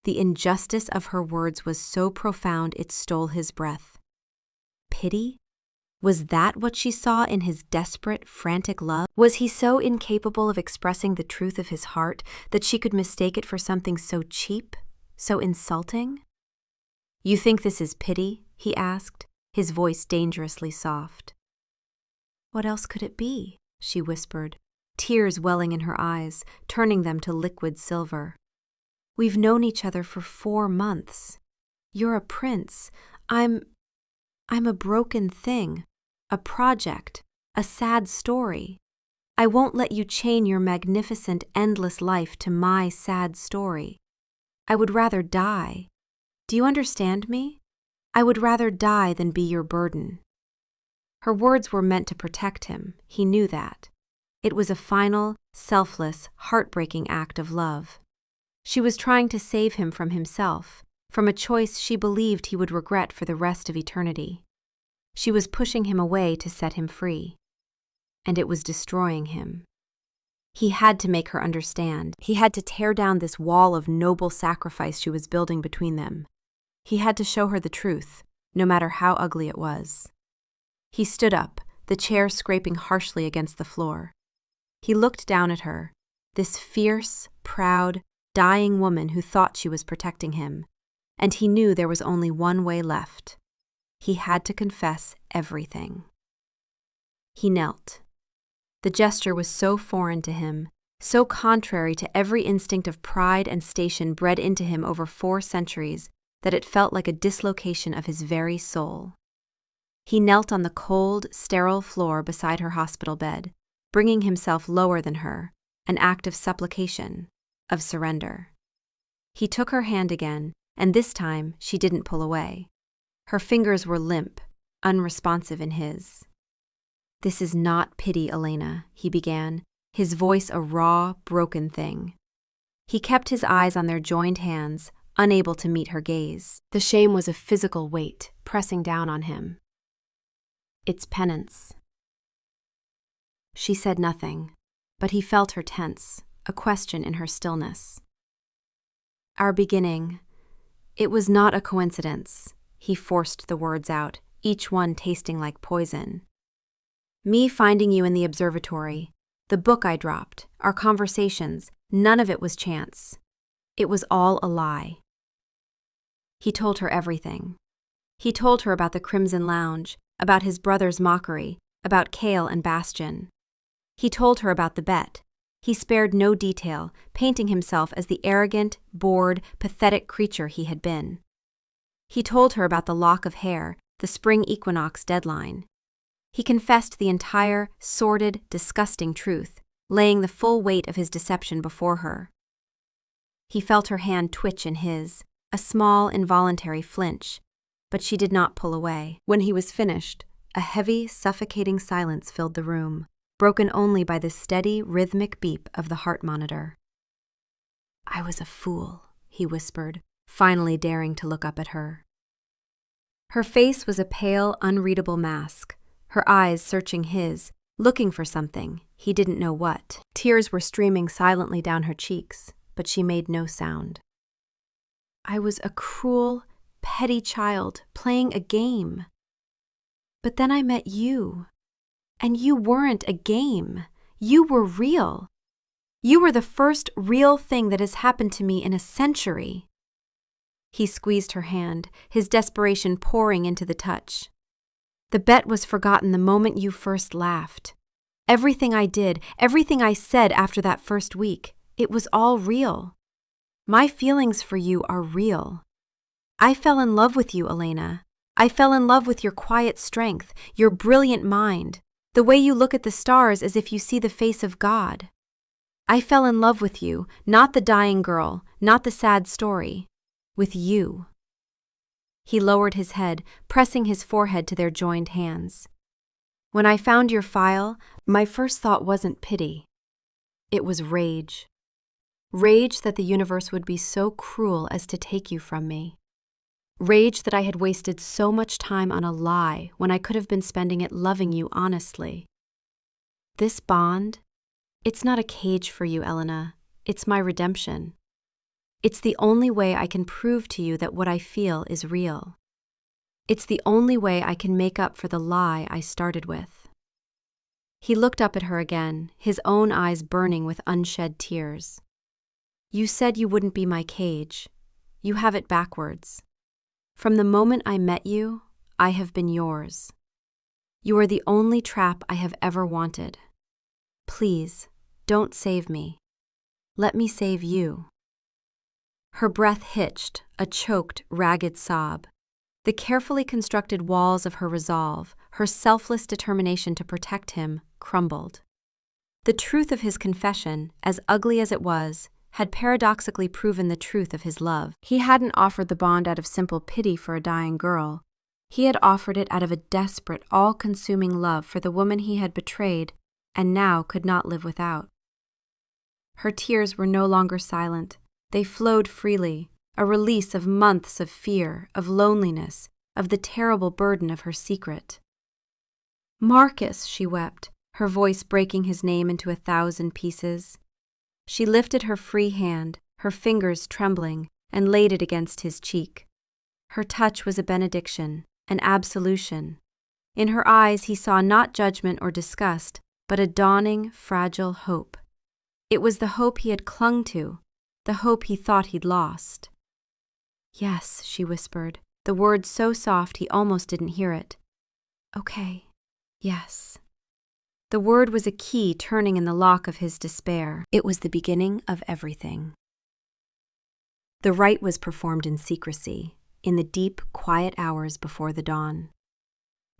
The injustice of her words was so profound it stole his breath. Pity? Was that what she saw in his desperate, frantic love? Was he so incapable of expressing the truth of his heart that she could mistake it for something so cheap, so insulting? You think this is pity? He asked, his voice dangerously soft. What else could it be? She whispered, tears welling in her eyes, turning them to liquid silver. We've known each other for 4 months. You're a prince. I'm a broken thing, a project, a sad story. I won't let you chain your magnificent, endless life to my sad story. I would rather die. Do you understand me? I would rather die than be your burden. Her words were meant to protect him. He knew that. It was a final, selfless, heartbreaking act of love. She was trying to save him from himself, from a choice she believed he would regret for the rest of eternity. She was pushing him away to set him free. And it was destroying him. He had to make her understand. He had to tear down this wall of noble sacrifice she was building between them. He had to show her the truth, no matter how ugly it was. He stood up, the chair scraping harshly against the floor. He looked down at her, this fierce, proud, dying woman who thought she was protecting him, and he knew there was only one way left. He had to confess everything. He knelt. The gesture was so foreign to him, so contrary to every instinct of pride and station bred into him over 4 centuries, that it felt like a dislocation of his very soul. He knelt on the cold, sterile floor beside her hospital bed, bringing himself lower than her, an act of supplication, of surrender. He took her hand again, and this time she didn't pull away. Her fingers were limp, unresponsive in his. "This is not pity, Elena," he began, his voice a raw, broken thing. He kept his eyes on their joined hands, unable to meet her gaze. The shame was a physical weight, pressing down on him. "It's penance." She said nothing, but he felt her tense, a question in her stillness. "Our beginning, it was not a coincidence," he forced the words out, each one tasting like poison. "Me finding you in the observatory, the book I dropped, our conversations, none of it was chance. It was all a lie." He told her everything. He told her about the Crimson Lounge, about his brother's mockery, about Kale and Bastion. He told her about the bet. He spared no detail, painting himself as the arrogant, bored, pathetic creature he had been. He told her about the lock of hair, the spring equinox deadline. He confessed the entire, sordid, disgusting truth, laying the full weight of his deception before her. He felt her hand twitch in his, a small, involuntary flinch, but she did not pull away. When he was finished, a heavy, suffocating silence filled the room, broken only by the steady, rhythmic beep of the heart monitor. "I was a fool," he whispered, finally daring to look up at her. Her face was a pale, unreadable mask, her eyes searching his, looking for something, he didn't know what. Tears were streaming silently down her cheeks, but she made no sound. "I was a cruel, petty child playing a game. But then I met you. And you weren't a game. You were real. You were the first real thing that has happened to me in a century." He squeezed her hand, his desperation pouring into the touch. "The bet was forgotten the moment you first laughed. Everything I did, everything I said after that first week, it was all real. My feelings for you are real. I fell in love with you, Elena. I fell in love with your quiet strength, your brilliant mind, the way you look at the stars as if you see the face of God. I fell in love with you, not the dying girl, not the sad story, with you." He lowered his head, pressing his forehead to their joined hands. "When I found your file, my first thought wasn't pity. It was rage. Rage that the universe would be so cruel as to take you from me. Rage that I had wasted so much time on a lie when I could have been spending it loving you honestly. This bond, it's not a cage for you, Elena. It's my redemption. It's the only way I can prove to you that what I feel is real. It's the only way I can make up for the lie I started with." He looked up at her again, his own eyes burning with unshed tears. "You said you wouldn't be my cage. You have it backwards. From the moment I met you, I have been yours. You are the only trap I have ever wanted. Please, don't save me. Let me save you." Her breath hitched, a choked, ragged sob. The carefully constructed walls of her resolve, her selfless determination to protect him, crumbled. The truth of his confession, as ugly as it was, had paradoxically proven the truth of his love. He hadn't offered the bond out of simple pity for a dying girl. He had offered it out of a desperate, all-consuming love for the woman he had betrayed and now could not live without. Her tears were no longer silent. They flowed freely, a release of months of fear, of loneliness, of the terrible burden of her secret. "Marcus," she wept, her voice breaking his name into 1,000 pieces. She lifted her free hand, her fingers trembling, and laid it against his cheek. Her touch was a benediction, an absolution. In her eyes he saw not judgment or disgust, but a dawning, fragile hope. It was the hope he had clung to, the hope he thought he'd lost. "Yes," she whispered, the word so soft he almost didn't hear it. "Okay, yes." The word was a key turning in the lock of his despair. It was the beginning of everything. The rite was performed in secrecy, in the deep, quiet hours before the dawn.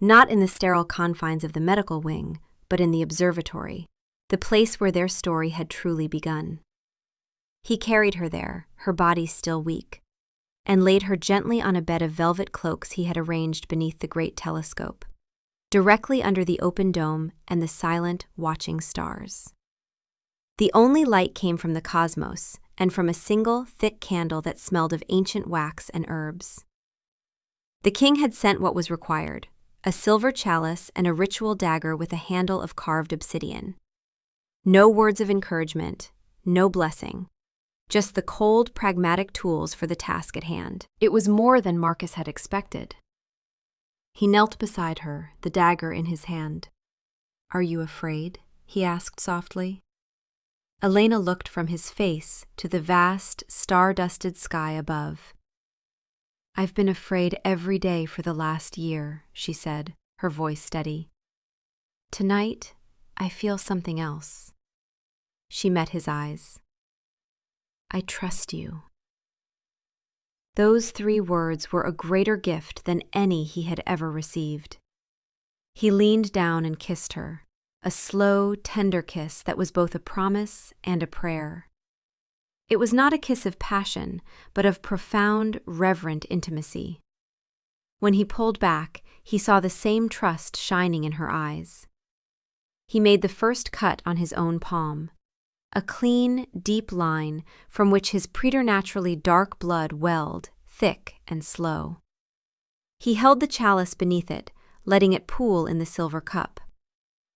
Not in the sterile confines of the medical wing, but in the observatory, the place where their story had truly begun. He carried her there, her body still weak, and laid her gently on a bed of velvet cloaks he had arranged beneath the great telescope, directly under the open dome and the silent, watching stars. The only light came from the cosmos and from a single, thick candle that smelled of ancient wax and herbs. The king had sent what was required, a silver chalice and a ritual dagger with a handle of carved obsidian. No words of encouragement, no blessing, just the cold, pragmatic tools for the task at hand. It was more than Marcus had expected. He knelt beside her, the dagger in his hand. "Are you afraid?" he asked softly. Elena looked from his face to the vast, star-dusted sky above. "I've been afraid every day for the last year," she said, her voice steady. "Tonight, I feel something else." She met his eyes. "I trust you." Those 3 words were a greater gift than any he had ever received. He leaned down and kissed her, a slow, tender kiss that was both a promise and a prayer. It was not a kiss of passion, but of profound, reverent intimacy. When he pulled back, he saw the same trust shining in her eyes. He made the first cut on his own palm, a clean, deep line from which his preternaturally dark blood welled, thick and slow. He held the chalice beneath it, letting it pool in the silver cup.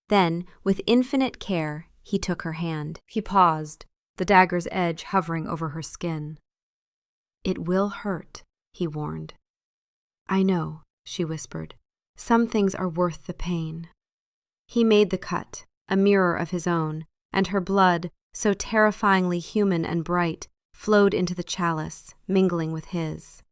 Then, with infinite care, he took her hand. He paused, the dagger's edge hovering over her skin. "It will hurt," he warned. "I know," she whispered. "Some things are worth the pain." He made the cut, a mirror of his own, and her blood, so terrifyingly human and bright, flowed into the chalice, mingling with his.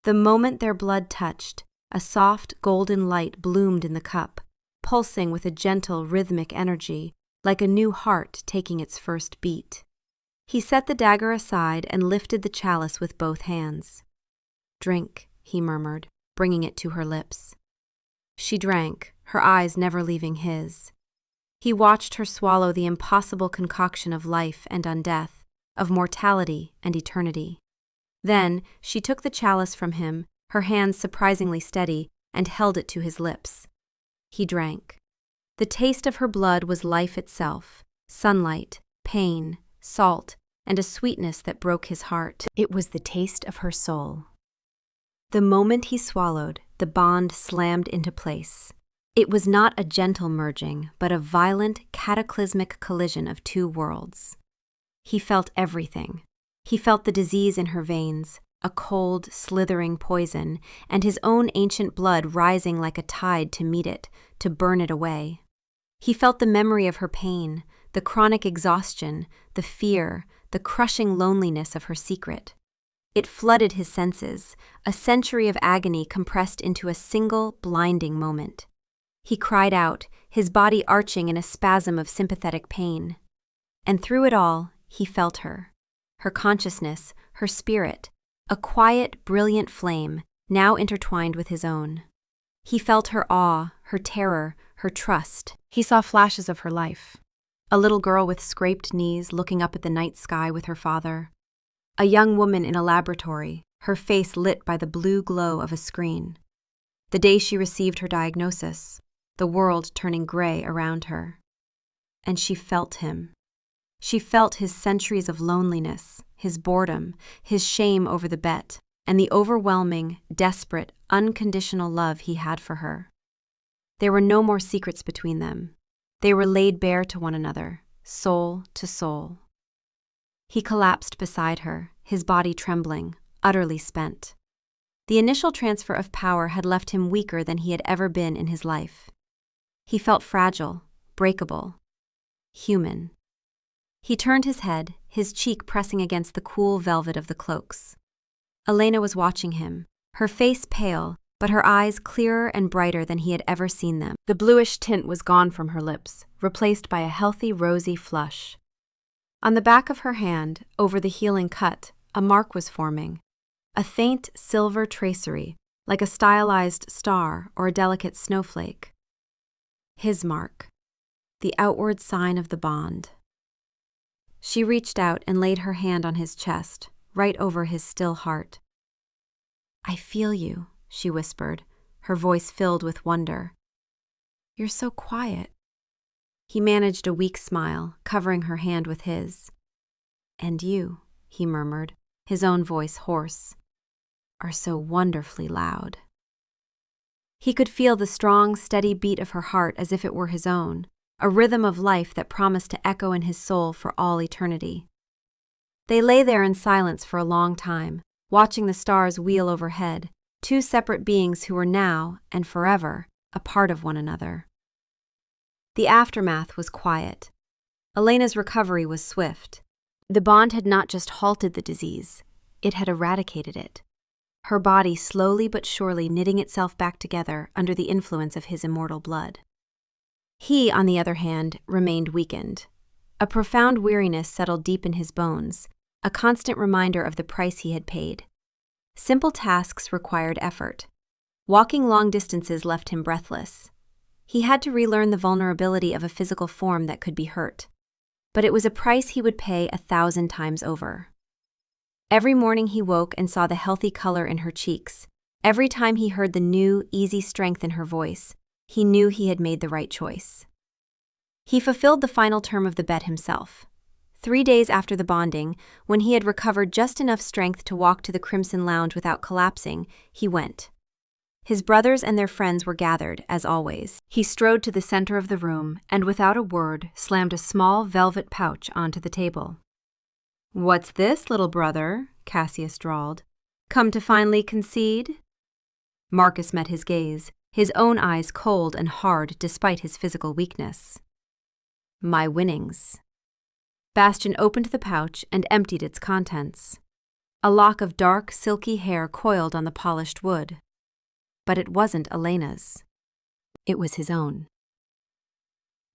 The moment their blood touched, a soft golden light bloomed in the cup, pulsing with a gentle rhythmic energy, like a new heart taking its first beat. He set the dagger aside and lifted the chalice with both hands. "Drink," he murmured, bringing it to her lips. She drank, her eyes never leaving his. He watched her swallow the impossible concoction of life and undeath, of mortality and eternity. Then she took the chalice from him, her hands surprisingly steady, and held it to his lips. He drank. The taste of her blood was life itself, sunlight, pain, salt, and a sweetness that broke his heart. It was the taste of her soul. The moment he swallowed, the bond slammed into place. It was not a gentle merging, but a violent, cataclysmic collision of 2 worlds. He felt everything. He felt the disease in her veins, a cold, slithering poison, and his own ancient blood rising like a tide to meet it, to burn it away. He felt the memory of her pain, the chronic exhaustion, the fear, the crushing loneliness of her secret. It flooded his senses, a century of agony compressed into a single, blinding moment. He cried out, his body arching in a spasm of sympathetic pain. And through it all, he felt her consciousness, her spirit, a quiet, brilliant flame, now intertwined with his own. He felt her awe, her terror, her trust. He saw flashes of her life. A little girl with scraped knees looking up at the night sky with her father. A young woman in a laboratory, her face lit by the blue glow of a screen. The day she received her diagnosis, the world turning gray around her. And she felt him. She felt his centuries of loneliness, his boredom, his shame over the bet, and the overwhelming, desperate, unconditional love he had for her. There were no more secrets between them. They were laid bare to one another, soul to soul. He collapsed beside her, his body trembling, utterly spent. The initial transfer of power had left him weaker than he had ever been in his life. He felt fragile, breakable, human. He turned his head, his cheek pressing against the cool velvet of the cloaks. Elena was watching him, her face pale, but her eyes clearer and brighter than he had ever seen them. The bluish tint was gone from her lips, replaced by a healthy rosy flush. On the back of her hand, over the healing cut, a mark was forming, a faint silver tracery, like a stylized star or a delicate snowflake. His mark, the outward sign of the bond. She reached out and laid her hand on his chest, right over his still heart. "I feel you," she whispered, her voice filled with wonder. "You're so quiet." He managed a weak smile, covering her hand with his. "And you," he murmured, his own voice hoarse, "are so wonderfully loud." He could feel the strong, steady beat of her heart as if it were his own, a rhythm of life that promised to echo in his soul for all eternity. They lay there in silence for a long time, watching the stars wheel overhead, two separate beings who were now, and forever, a part of one another. The aftermath was quiet. Elena's recovery was swift. The bond had not just halted the disease, it had eradicated it. Her body slowly but surely knitting itself back together under the influence of his immortal blood. He, on the other hand, remained weakened. A profound weariness settled deep in his bones, a constant reminder of the price he had paid. Simple tasks required effort. Walking long distances left him breathless. He had to relearn the vulnerability of a physical form that could be hurt. But it was a price he would pay 1,000 times over. Every morning he woke and saw the healthy color in her cheeks. Every time he heard the new, easy strength in her voice, he knew he had made the right choice. He fulfilled the final term of the bet himself. 3 days after the bonding, when he had recovered just enough strength to walk to the Crimson Lounge without collapsing, he went. His brothers and their friends were gathered, as always. He strode to the center of the room and, without a word, slammed a small velvet pouch onto the table. "What's this, little brother?" Cassius drawled. "Come to finally concede?" Marcus met his gaze, his own eyes cold and hard despite his physical weakness. "My winnings." Bastian opened the pouch and emptied its contents. A lock of dark, silky hair coiled on the polished wood. But it wasn't Elena's. It was his own.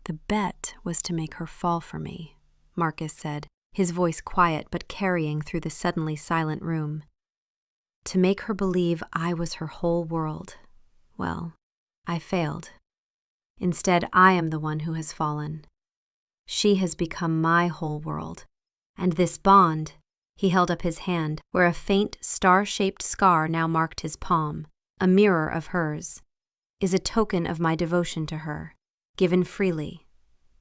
"The bet was to make her fall for me," Marcus said, his voice quiet but carrying through the suddenly silent room. "To make her believe I was her whole world. Well, I failed. Instead, I am the one who has fallen. She has become my whole world. And this bond," he held up his hand, where a faint, star-shaped scar now marked his palm, a mirror of hers, "is a token of my devotion to her, given freely.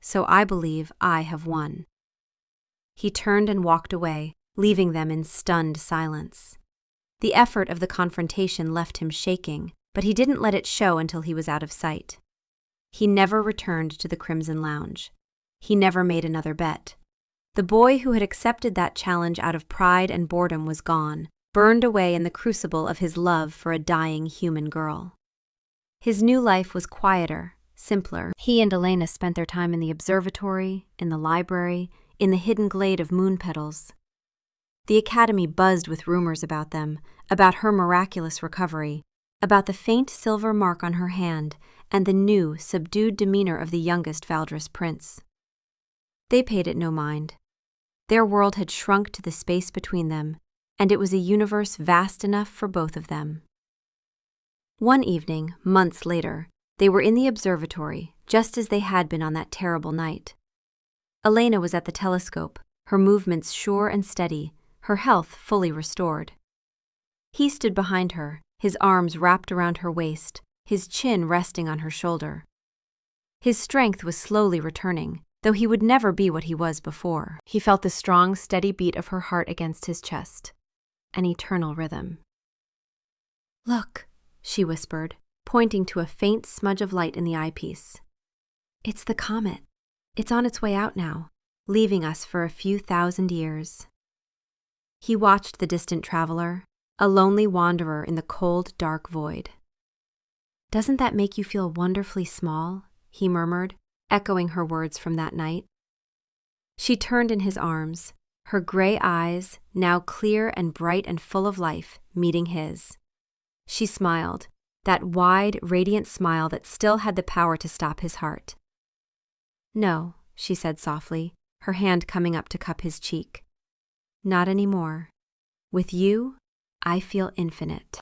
So I believe I have won." He turned and walked away, leaving them in stunned silence. The effort of the confrontation left him shaking, but he didn't let it show until he was out of sight. He never returned to the Crimson Lounge. He never made another bet. The boy who had accepted that challenge out of pride and boredom was gone, burned away in the crucible of his love for a dying human girl. His new life was quieter, simpler. He and Elena spent their time in the observatory, in the library, in the hidden glade of moon petals. The academy buzzed with rumors about them, about her miraculous recovery, about the faint silver mark on her hand and the new, subdued demeanor of the youngest Valdres prince. They paid it no mind. Their world had shrunk to the space between them, and it was a universe vast enough for both of them. One evening, months later, they were in the observatory, just as they had been on that terrible night. Elena was at the telescope, her movements sure and steady, her health fully restored. He stood behind her, his arms wrapped around her waist, his chin resting on her shoulder. His strength was slowly returning, though he would never be what he was before. He felt the strong, steady beat of her heart against his chest, an eternal rhythm. "Look," she whispered, pointing to a faint smudge of light in the eyepiece. It's the comet. It's on its way out now, leaving us for a few thousand years. He watched the distant traveler, a lonely wanderer in the cold, dark void. Doesn't that make you feel wonderfully small? He murmured, echoing her words from that night. She turned in his arms, her gray eyes, now clear and bright and full of life, meeting his. She smiled, that wide, radiant smile that still had the power to stop his heart. "No," she said softly, her hand coming up to cup his cheek. "Not anymore. With you, I feel infinite."